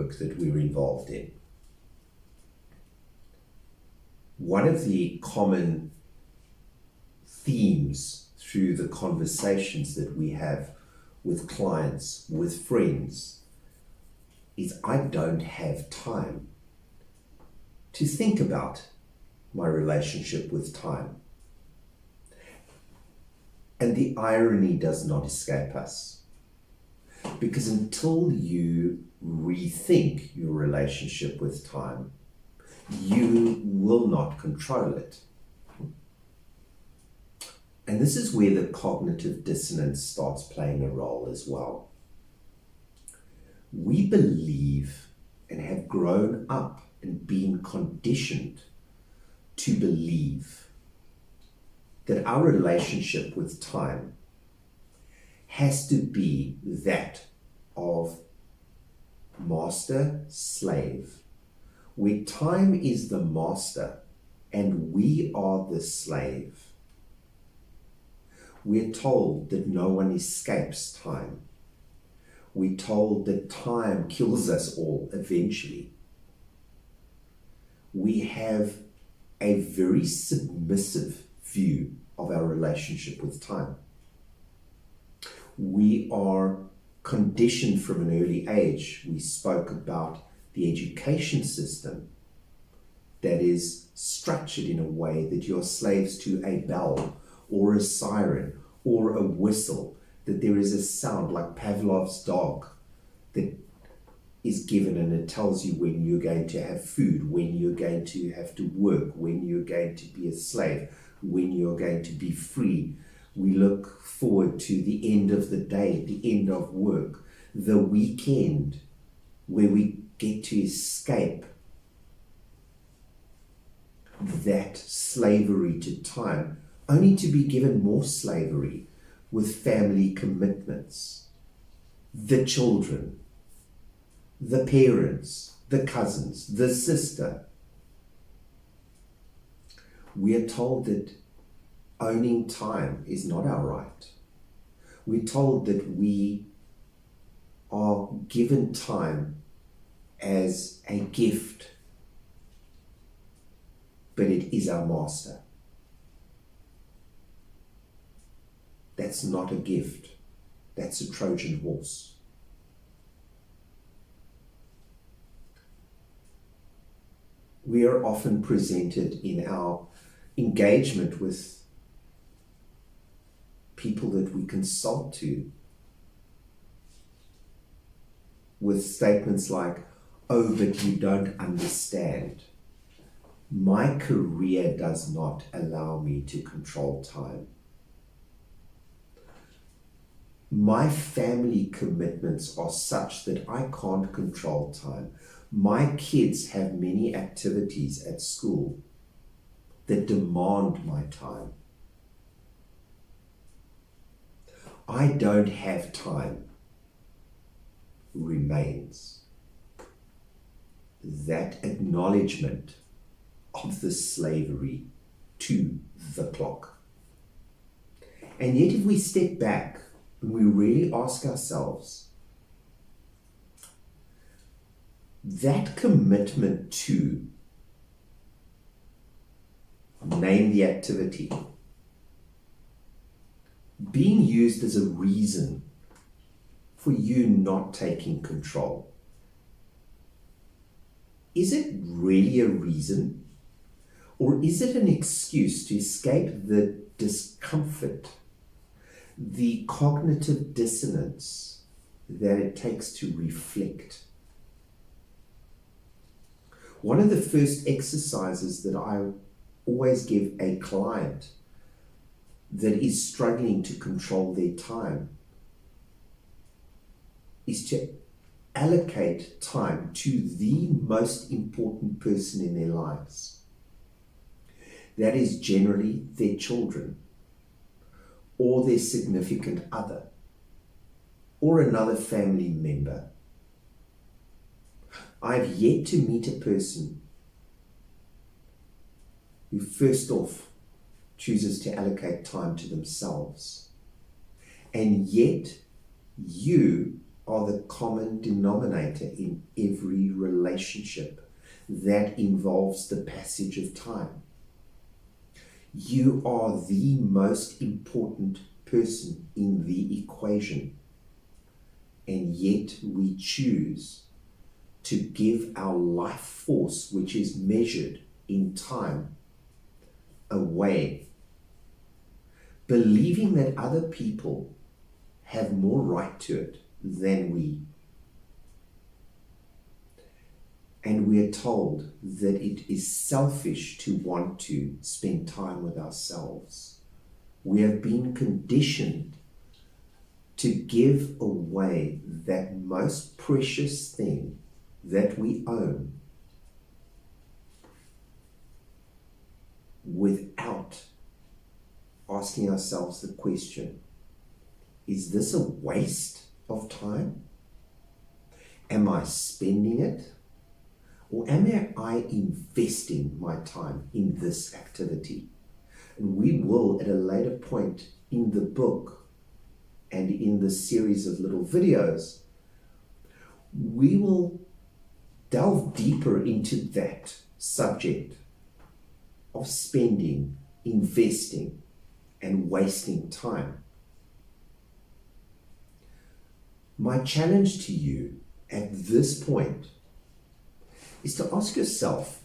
work that we're involved in. One of the common themes through the conversations that we have with clients, with friends, is I don't have time to think about my relationship with time. And the irony does not escape us, because until you rethink your relationship with time, you will not control it. And this is where the cognitive dissonance starts playing a role as well. We believe and have grown up and been conditioned to believe that our relationship with time has to be that of master-slave, where time is the master and we are the slave. We're told that no one escapes time. We're told that time kills us all eventually. We have a very submissive view of our relationship with time. We are conditioned from an early age. We spoke about the education system that is structured in a way that you're slaves to a bell or a siren or a whistle, that there is a sound like Pavlov's dog that is given, and it tells you when you're going to have food, when you're going to have to work, when you're going to be a slave, when you're going to be free. We look forward to the end of the day, the end of work, the weekend, where we get to escape that slavery to time, only to be given more slavery with family commitments, the children, the parents, the cousins, the sister. We are told that owning time is not our right. We're told that we are given time as a gift, but it is our master. That's not a gift. That's a Trojan horse. We are often presented in our engagement with people that we consult to with statements like, "Oh, but you don't understand. My career does not allow me to control time. My family commitments are such that I can't control time. My kids have many activities at school that demand my time. I don't have time," remains that acknowledgement of the slavery to the clock. And yet, if we step back and we really ask ourselves, that commitment to name the activity being used as a reason for you not taking control, is it really a reason, or is it an excuse to escape the discomfort, the cognitive dissonance that it takes to reflect? One of the first exercises that I always give a client that is struggling to control their time is to allocate time to the most important person in their lives. That is generally their children, or their significant other, or another family member. I've yet to meet a person who first off chooses to allocate time to themselves. And yet you are the common denominator in every relationship that involves the passage of time. You are the most important person in the equation, and yet we choose to give our life force, which is measured in time, away, believing that other people have more right to it than we. And we are told that it is selfish to want to spend time with ourselves. We have been conditioned to give away that most precious thing that we own without asking ourselves the question, is this a waste of time? Am I spending it? Or am I investing my time in this activity? And we will, at a later point in the book and in the series of little videos, we will delve deeper into that subject of spending, investing, and wasting time. My challenge to you at this point is to ask yourself,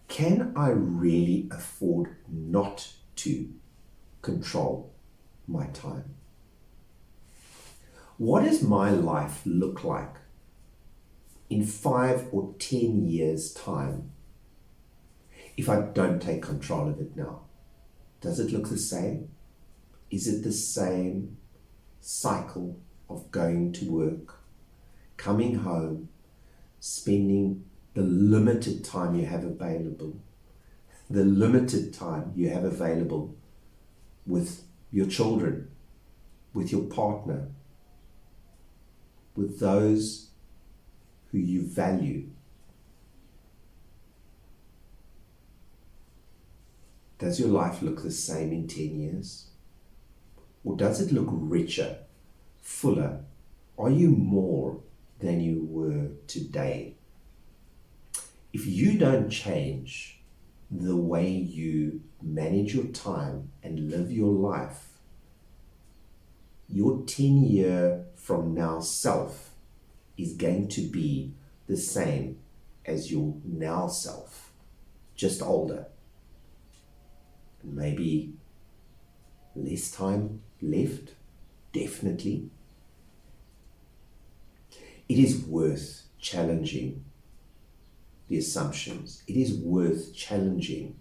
can I really afford not to control my time? What does my life look like in 5 or 10 years' time if I don't take control of it now? Does it look the same? Is it the same cycle of going to work, coming home, spending the limited time you have available, with your children, with your partner, with those who you value? Does your life look the same in 10 years? Or does it look richer, fuller? Are you more than you were today? If you don't change the way you manage your time and live your life, your 10-year from now self is going to be the same as your now self, just older. Maybe less time left, definitely. It is worth challenging the assumptions. It is worth challenging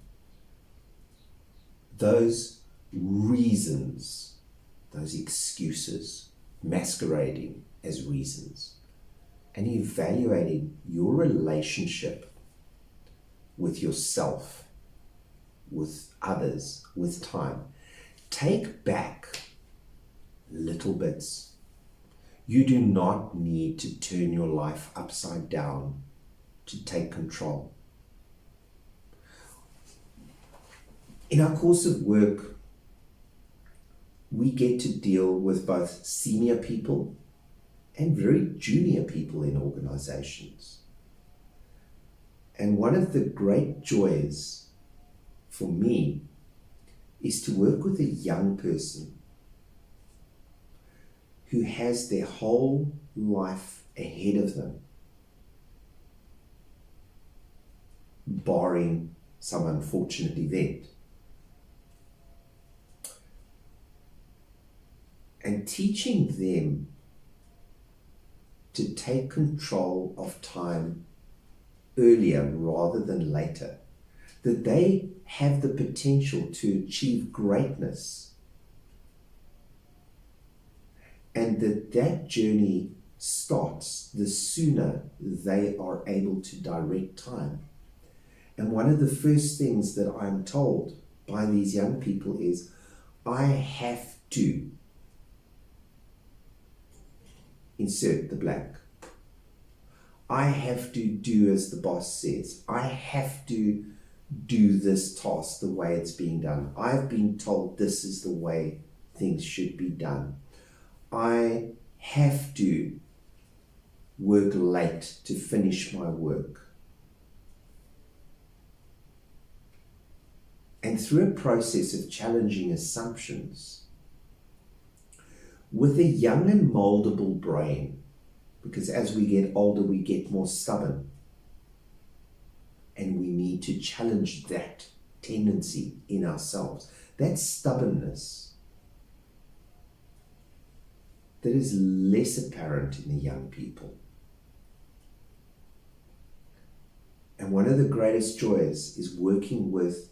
those reasons, those excuses masquerading as reasons, and evaluating your relationship with yourself, with others, with time. Take back little bits. You do not need to turn your life upside down to take control. In our course of work, we get to deal with both senior people and very junior people in organizations. And one of the great joys for me is to work with a young person who has their whole life ahead of them, barring some unfortunate event. And teaching them to take control of time earlier rather than later, that they have the potential to achieve greatness, and that journey starts the sooner they are able to direct time. And one of the first things that I'm told by these young people is, I have to insert the blank. I have to do as the boss says. I have to do this task the way it's being done. I've been told this is the way things should be done. I have to work late to finish my work. And through a process of challenging assumptions, with a young and moldable brain, because as we get older, we get more stubborn, and we need to challenge that tendency in ourselves, that stubbornness that is less apparent in the young people. And one of the greatest joys is working with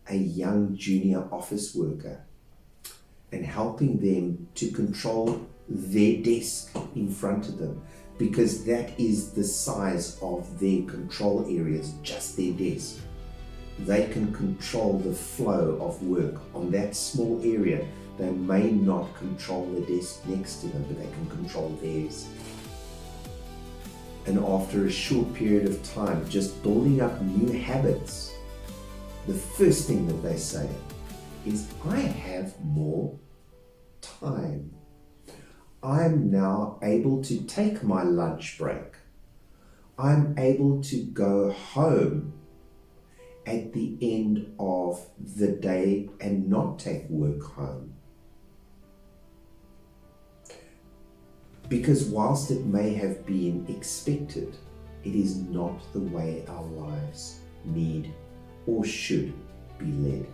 a young junior office worker and helping them to control their desk in front of them, because that is the size of their control areas, just their desk. They can control the flow of work on that small area. They may not control the desk next to them, but they can control theirs. And after a short period of time, just building up new habits, the first thing that they say is, I have more time. I'm now able to take my lunch break. I'm able to go home at the end of the day and not take work home. Because whilst it may have been expected, it is not the way our lives need or should be led.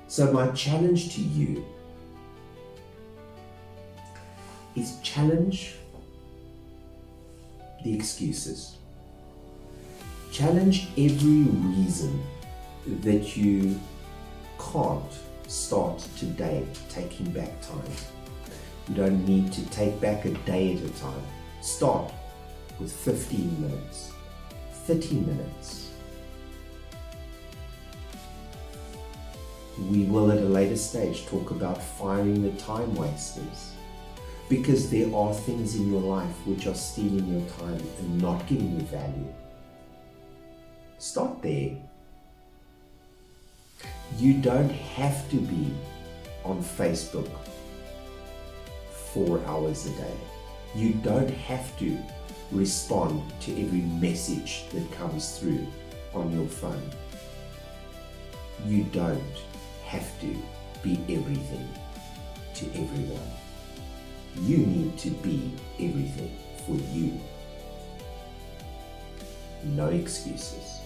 So my challenge to you is challenge the excuses. Challenge every reason that you can't start today taking back time. You don't need to take back a day at a time. Start with 15 minutes, 30 minutes. We will at a later stage talk about firing the time wasters, because there are things in your life which are stealing your time and not giving you value. Start there. You don't have to be on Facebook 4 hours a day. You don't have to respond to every message that comes through on your phone. You don't have to be everything to everyone. You need to be everything for you. No excuses.